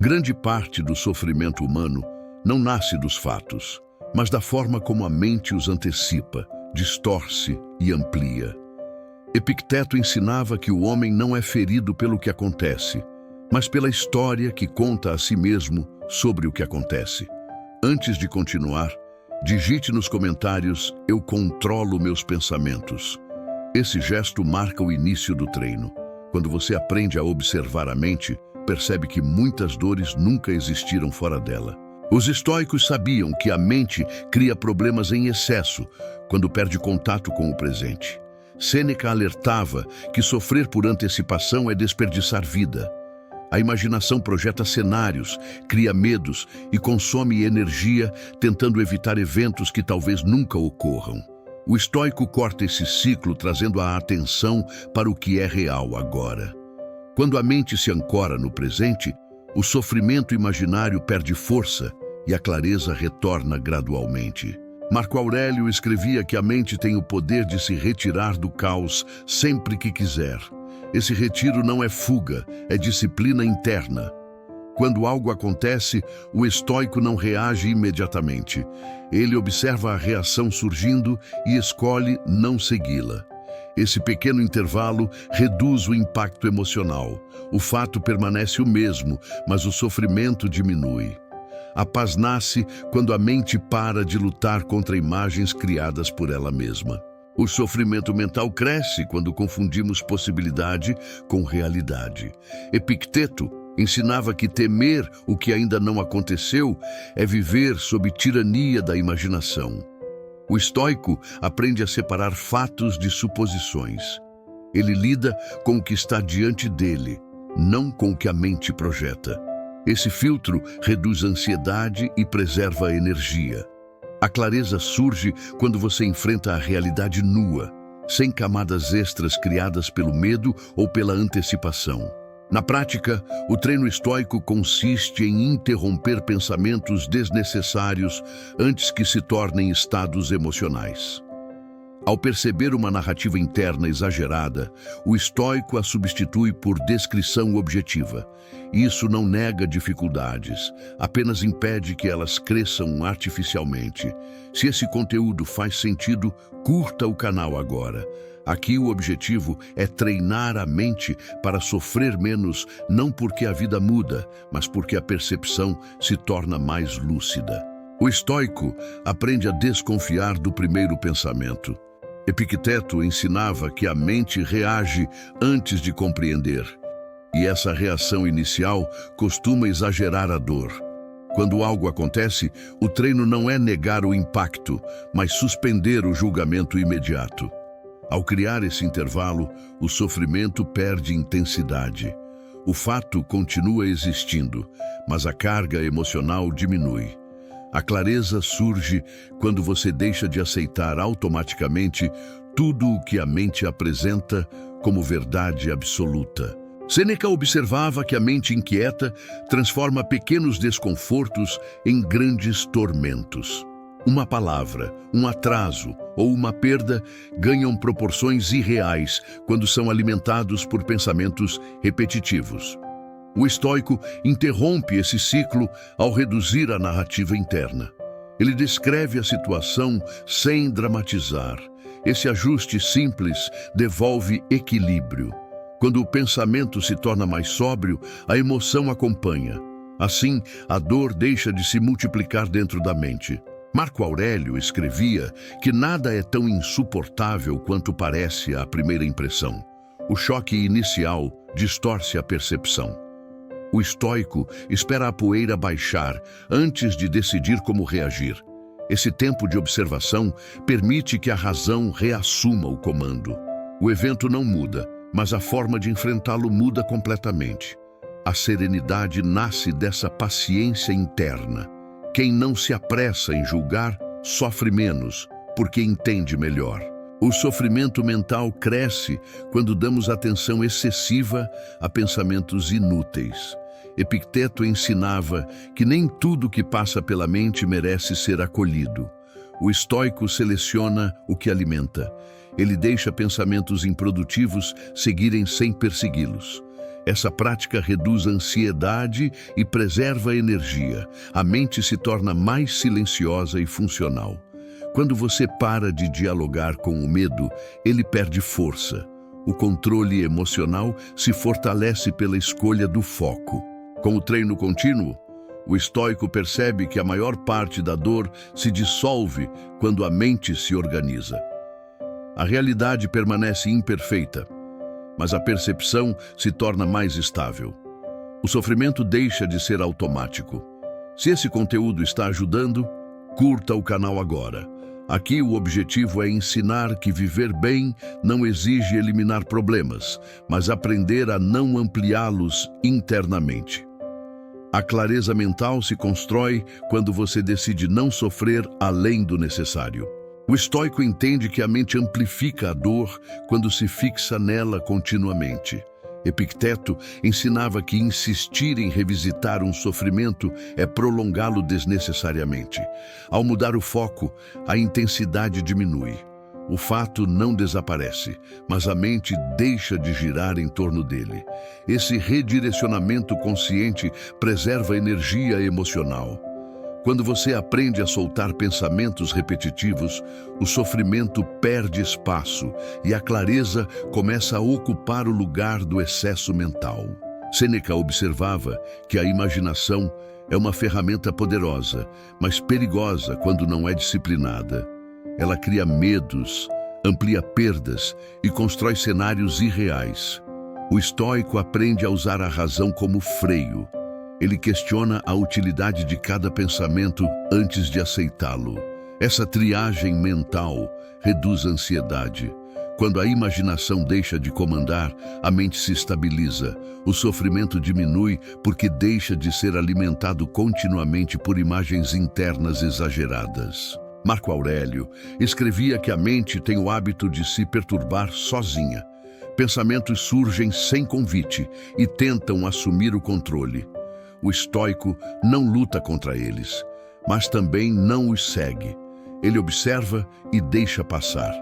Grande parte do sofrimento humano não nasce dos fatos, mas da forma como a mente os antecipa, distorce e amplia. Epicteto ensinava que o homem não é ferido pelo que acontece, mas pela história que conta a si mesmo sobre o que acontece. Antes de continuar, digite nos comentários: "Eu controlo meus pensamentos". Esse gesto marca o início do treino. Quando você aprende a observar a mente, percebe que muitas dores nunca existiram fora dela. Os estoicos sabiam que a mente cria problemas em excesso quando perde contato com o presente. Sêneca alertava que sofrer por antecipação é desperdiçar vida. A imaginação projeta cenários, cria medos e consome energia tentando evitar eventos que talvez nunca ocorram. O estoico corta esse ciclo trazendo a atenção para o que é real agora. Quando a mente se ancora no presente, o sofrimento imaginário perde força e a clareza retorna gradualmente. Marco Aurélio escrevia que a mente tem o poder de se retirar do caos sempre que quiser. Esse retiro não é fuga, é disciplina interna. Quando algo acontece, o estoico não reage imediatamente. Ele observa a reação surgindo e escolhe não segui-la. Esse pequeno intervalo reduz o impacto emocional. O fato permanece o mesmo, mas o sofrimento diminui. A paz nasce quando a mente para de lutar contra imagens criadas por ela mesma. O sofrimento mental cresce quando confundimos possibilidade com realidade. Epicteto ensinava que temer o que ainda não aconteceu é viver sob tirania da imaginação. O estoico aprende a separar fatos de suposições. Ele lida com o que está diante dele, não com o que a mente projeta. Esse filtro reduz a ansiedade e preserva a energia. A clareza surge quando você enfrenta a realidade nua, sem camadas extras criadas pelo medo ou pela antecipação. Na prática, o treino estoico consiste em interromper pensamentos desnecessários antes que se tornem estados emocionais. Ao perceber uma narrativa interna exagerada, o estoico a substitui por descrição objetiva. Isso não nega dificuldades, apenas impede que elas cresçam artificialmente. Se esse conteúdo faz sentido, curta o canal agora. Aqui o objetivo é treinar a mente para sofrer menos, não porque a vida muda, mas porque a percepção se torna mais lúcida. O estoico aprende a desconfiar do primeiro pensamento. Epicteto ensinava que a mente reage antes de compreender. E essa reação inicial costuma exagerar a dor. Quando algo acontece, o treino não é negar o impacto, mas suspender o julgamento imediato. Ao criar esse intervalo, o sofrimento perde intensidade. O fato continua existindo, mas a carga emocional diminui. A clareza surge quando você deixa de aceitar automaticamente tudo o que a mente apresenta como verdade absoluta. Sêneca observava que a mente inquieta transforma pequenos desconfortos em grandes tormentos. Uma palavra, um atraso ou uma perda ganham proporções irreais quando são alimentados por pensamentos repetitivos. O estoico interrompe esse ciclo ao reduzir a narrativa interna. Ele descreve a situação sem dramatizar. Esse ajuste simples devolve equilíbrio. Quando o pensamento se torna mais sóbrio, a emoção acompanha. Assim, a dor deixa de se multiplicar dentro da mente. Marco Aurélio escrevia que nada é tão insuportável quanto parece à primeira impressão. O choque inicial distorce a percepção. O estoico espera a poeira baixar antes de decidir como reagir. Esse tempo de observação permite que a razão reassuma o comando. O evento não muda, mas a forma de enfrentá-lo muda completamente. A serenidade nasce dessa paciência interna. Quem não se apressa em julgar sofre menos, porque entende melhor. O sofrimento mental cresce quando damos atenção excessiva a pensamentos inúteis. Epicteto ensinava que nem tudo que passa pela mente merece ser acolhido. O estoico seleciona o que alimenta. Ele deixa pensamentos improdutivos seguirem sem persegui-los. Essa prática reduz a ansiedade e preserva a energia. A mente se torna mais silenciosa e funcional. Quando você para de dialogar com o medo, ele perde força. O controle emocional se fortalece pela escolha do foco. Com o treino contínuo, o estoico percebe que a maior parte da dor se dissolve quando a mente se organiza. A realidade permanece imperfeita, mas a percepção se torna mais estável. O sofrimento deixa de ser automático. Se esse conteúdo está ajudando, curta o canal agora. Aqui o objetivo é ensinar que viver bem não exige eliminar problemas, mas aprender a não ampliá-los internamente. A clareza mental se constrói quando você decide não sofrer além do necessário. O estoico entende que a mente amplifica a dor quando se fixa nela continuamente. Epicteto ensinava que insistir em revisitar um sofrimento é prolongá-lo desnecessariamente. Ao mudar o foco, a intensidade diminui. O fato não desaparece, mas a mente deixa de girar em torno dele. Esse redirecionamento consciente preserva a energia emocional. Quando você aprende a soltar pensamentos repetitivos, o sofrimento perde espaço e a clareza começa a ocupar o lugar do excesso mental. Sêneca observava que a imaginação é uma ferramenta poderosa, mas perigosa quando não é disciplinada. Ela cria medos, amplia perdas e constrói cenários irreais. O estoico aprende a usar a razão como freio. Ele questiona a utilidade de cada pensamento antes de aceitá-lo. Essa triagem mental reduz a ansiedade. Quando a imaginação deixa de comandar, a mente se estabiliza. O sofrimento diminui porque deixa de ser alimentado continuamente por imagens internas exageradas. Marco Aurélio escrevia que a mente tem o hábito de se perturbar sozinha. Pensamentos surgem sem convite e tentam assumir o controle. O estoico não luta contra eles, mas também não os segue. Ele observa e deixa passar.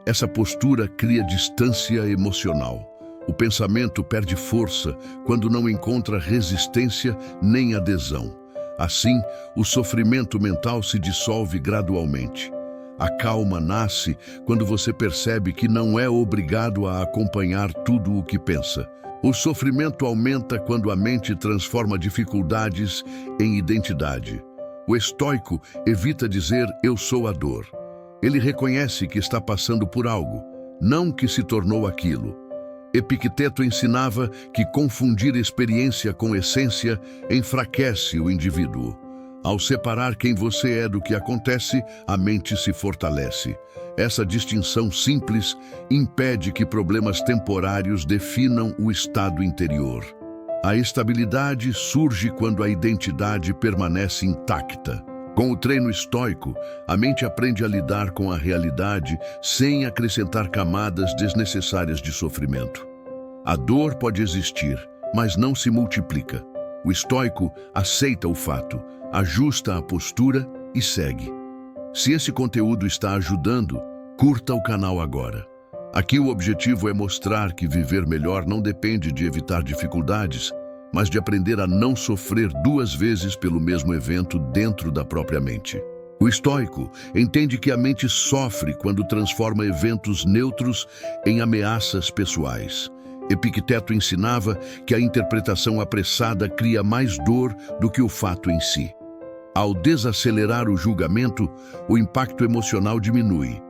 Essa postura cria distância emocional. O pensamento perde força quando não encontra resistência nem adesão. Assim, o sofrimento mental se dissolve gradualmente. A calma nasce quando você percebe que não é obrigado a acompanhar tudo o que pensa. O sofrimento aumenta quando a mente transforma dificuldades em identidade. O estoico evita dizer "eu sou a dor". Ele reconhece que está passando por algo, não que se tornou aquilo. Epicteto ensinava que confundir experiência com essência enfraquece o indivíduo. Ao separar quem você é do que acontece, a mente se fortalece. Essa distinção simples impede que problemas temporários definam o estado interior. A estabilidade surge quando a identidade permanece intacta. Com o treino estoico, a mente aprende a lidar com a realidade sem acrescentar camadas desnecessárias de sofrimento. A dor pode existir, mas não se multiplica. O estoico aceita o fato, ajusta a postura e segue. Se esse conteúdo está ajudando, curta o canal agora. Aqui o objetivo é mostrar que viver melhor não depende de evitar dificuldades, mas de aprender a não sofrer duas vezes pelo mesmo evento dentro da própria mente. O estoico entende que a mente sofre quando transforma eventos neutros em ameaças pessoais. Epicteto ensinava que a interpretação apressada cria mais dor do que o fato em si. Ao desacelerar o julgamento, o impacto emocional diminui.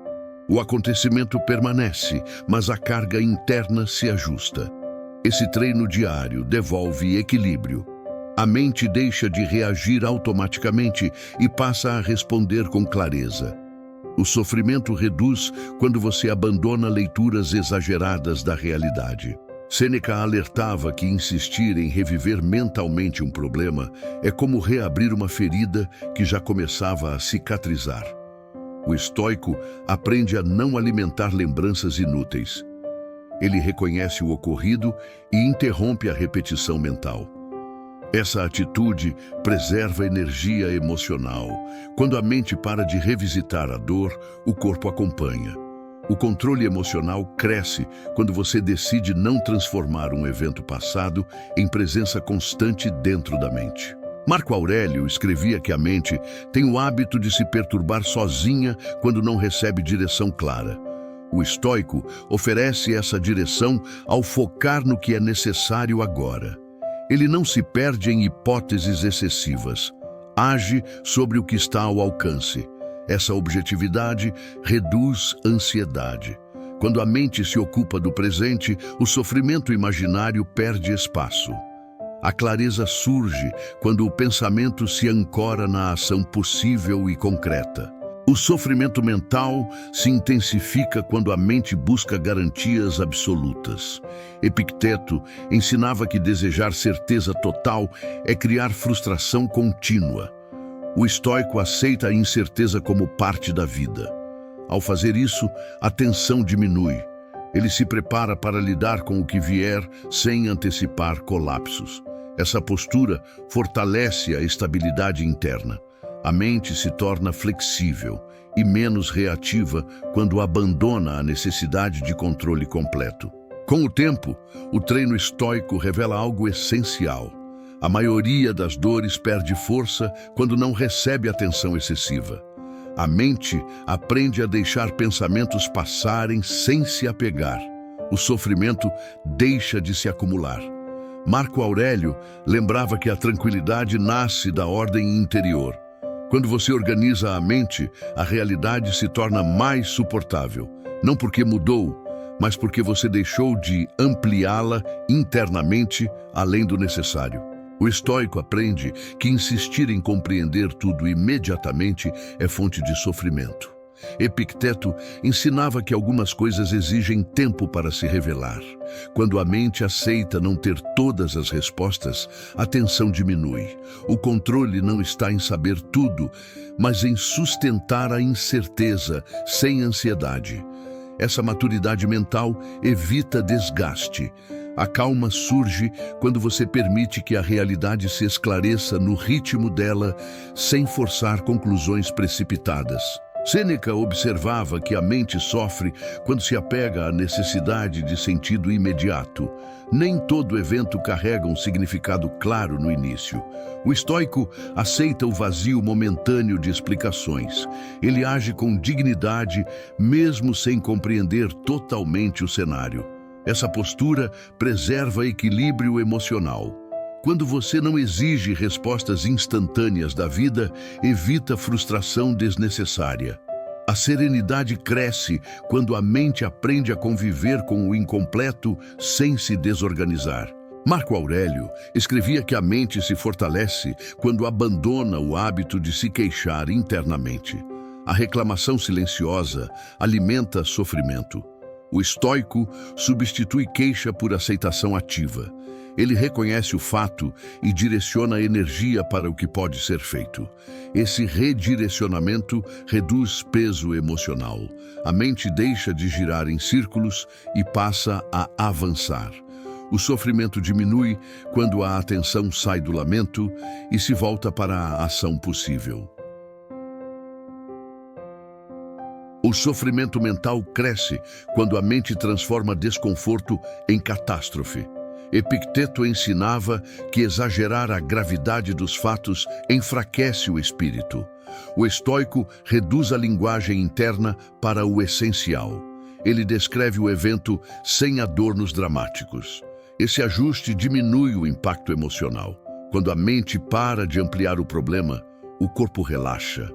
O acontecimento permanece, mas a carga interna se ajusta. Esse treino diário devolve equilíbrio. A mente deixa de reagir automaticamente e passa a responder com clareza. O sofrimento reduz quando você abandona leituras exageradas da realidade. Sêneca alertava que insistir em reviver mentalmente um problema é como reabrir uma ferida que já começava a cicatrizar. O estoico aprende a não alimentar lembranças inúteis. Ele reconhece o ocorrido e interrompe a repetição mental. Essa atitude preserva energia emocional. Quando a mente para de revisitar a dor, o corpo acompanha. O controle emocional cresce quando você decide não transformar um evento passado em presença constante dentro da mente. Marco Aurélio escrevia que a mente tem o hábito de se perturbar sozinha quando não recebe direção clara. O estoico oferece essa direção ao focar no que é necessário agora. Ele não se perde em hipóteses excessivas. Age sobre o que está ao alcance. Essa objetividade reduz ansiedade. Quando a mente se ocupa do presente, o sofrimento imaginário perde espaço. A clareza surge quando o pensamento se ancora na ação possível e concreta. O sofrimento mental se intensifica quando a mente busca garantias absolutas. Epicteto ensinava que desejar certeza total é criar frustração contínua. O estoico aceita a incerteza como parte da vida. Ao fazer isso, a tensão diminui. Ele se prepara para lidar com o que vier sem antecipar colapsos. Essa postura fortalece a estabilidade interna. A mente se torna flexível e menos reativa quando abandona a necessidade de controle completo. Com o tempo, o treino estoico revela algo essencial. A maioria das dores perde força quando não recebe atenção excessiva. A mente aprende a deixar pensamentos passarem sem se apegar. O sofrimento deixa de se acumular. Marco Aurélio lembrava que a tranquilidade nasce da ordem interior. Quando você organiza a mente, a realidade se torna mais suportável. Não porque mudou, mas porque você deixou de ampliá-la internamente além do necessário. O estoico aprende que insistir em compreender tudo imediatamente é fonte de sofrimento. Epicteto ensinava que algumas coisas exigem tempo para se revelar. Quando a mente aceita não ter todas as respostas, a tensão diminui. O controle não está em saber tudo, mas em sustentar a incerteza sem ansiedade. Essa maturidade mental evita desgaste. A calma surge quando você permite que a realidade se esclareça no ritmo dela, sem forçar conclusões precipitadas. Sêneca observava que a mente sofre quando se apega à necessidade de sentido imediato. Nem todo evento carrega um significado claro no início. O estoico aceita o vazio momentâneo de explicações. Ele age com dignidade, mesmo sem compreender totalmente o cenário. Essa postura preserva equilíbrio emocional. Quando você não exige respostas instantâneas da vida, evita frustração desnecessária. A serenidade cresce quando a mente aprende a conviver com o incompleto sem se desorganizar. Marco Aurélio escrevia que a mente se fortalece quando abandona o hábito de se queixar internamente. A reclamação silenciosa alimenta sofrimento. O estoico substitui queixa por aceitação ativa. Ele reconhece o fato e direciona a energia para o que pode ser feito. Esse redirecionamento reduz peso emocional. A mente deixa de girar em círculos e passa a avançar. O sofrimento diminui quando a atenção sai do lamento e se volta para a ação possível. O sofrimento mental cresce quando a mente transforma desconforto em catástrofe. Epicteto ensinava que exagerar a gravidade dos fatos enfraquece o espírito. O estoico reduz a linguagem interna para o essencial. Ele descreve o evento sem adornos dramáticos. Esse ajuste diminui o impacto emocional. Quando a mente para de ampliar o problema, o corpo relaxa.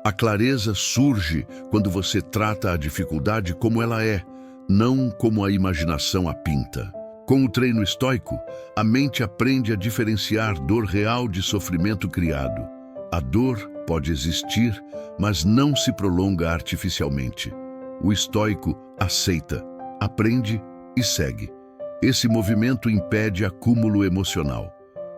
A clareza surge quando você trata a dificuldade como ela é, não como a imaginação a pinta. Com o treino estoico, a mente aprende a diferenciar dor real de sofrimento criado. A dor pode existir, mas não se prolonga artificialmente. O estoico aceita, aprende e segue. Esse movimento impede acúmulo emocional.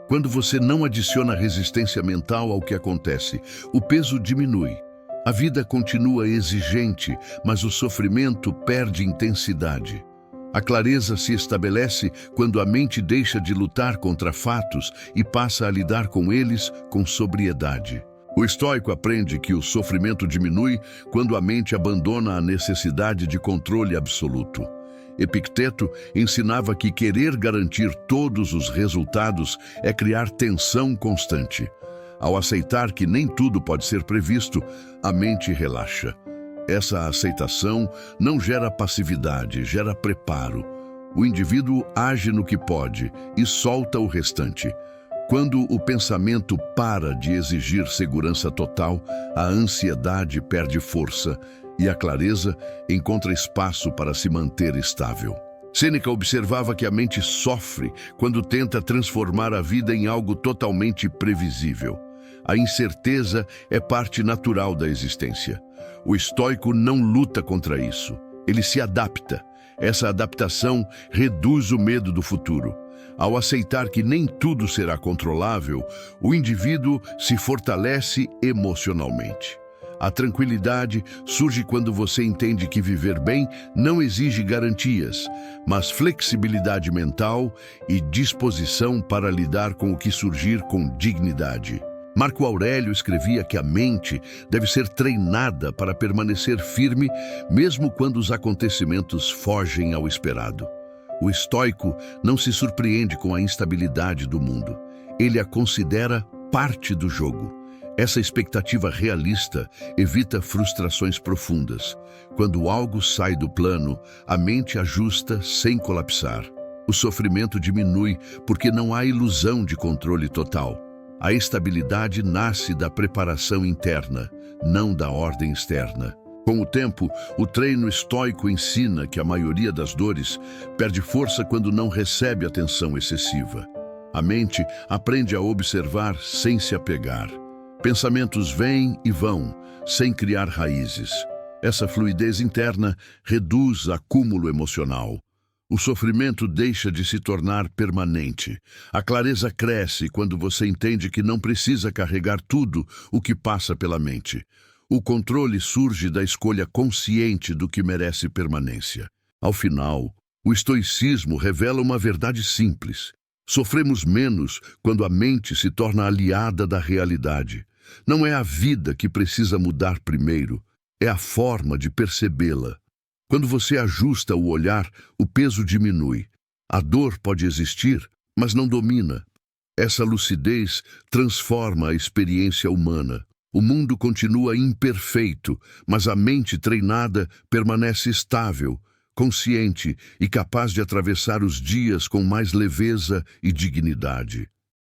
Quando você não adiciona resistência mental ao que acontece, o peso diminui. A vida continua exigente, mas o sofrimento perde intensidade. A clareza se estabelece quando a mente deixa de lutar contra fatos e passa a lidar com eles com sobriedade. O estoico aprende que o sofrimento diminui quando a mente abandona a necessidade de controle absoluto. Epicteto ensinava que querer garantir todos os resultados é criar tensão constante. Ao aceitar que nem tudo pode ser previsto, a mente relaxa. Essa aceitação não gera passividade, gera preparo. O indivíduo age no que pode e solta o restante. Quando o pensamento para de exigir segurança total, a ansiedade perde força e a clareza encontra espaço para se manter estável. Sêneca observava que a mente sofre quando tenta transformar a vida em algo totalmente previsível. A incerteza é parte natural da existência. O estoico não luta contra isso. Ele se adapta. Essa adaptação reduz o medo do futuro. Ao aceitar que nem tudo será controlável, o indivíduo se fortalece emocionalmente. A tranquilidade surge quando você entende que viver bem não exige garantias, mas flexibilidade mental e disposição para lidar com o que surgir com dignidade. Marco Aurélio escrevia que a mente deve ser treinada para permanecer firme, mesmo quando os acontecimentos fogem ao esperado. O estoico não se surpreende com a instabilidade do mundo. Ele a considera parte do jogo. Essa expectativa realista evita frustrações profundas. Quando algo sai do plano, a mente ajusta sem colapsar. O sofrimento diminui porque não há ilusão de controle total. A estabilidade nasce da preparação interna, não da ordem externa. Com o tempo, o treino estoico ensina que a maioria das dores perde força quando não recebe atenção excessiva. A mente aprende a observar sem se apegar. Pensamentos vêm e vão, sem criar raízes. Essa fluidez interna reduz acúmulo emocional. O sofrimento deixa de se tornar permanente. A clareza cresce quando você entende que não precisa carregar tudo o que passa pela mente. O controle surge da escolha consciente do que merece permanência. Ao final, o estoicismo revela uma verdade simples. Sofremos menos quando a mente se torna aliada da realidade. Não é a vida que precisa mudar primeiro, é a forma de percebê-la. Quando você ajusta o olhar, o peso diminui. A dor pode existir, mas não domina. Essa lucidez transforma a experiência humana. O mundo continua imperfeito, mas a mente treinada permanece estável, consciente e capaz de atravessar os dias com mais leveza e dignidade.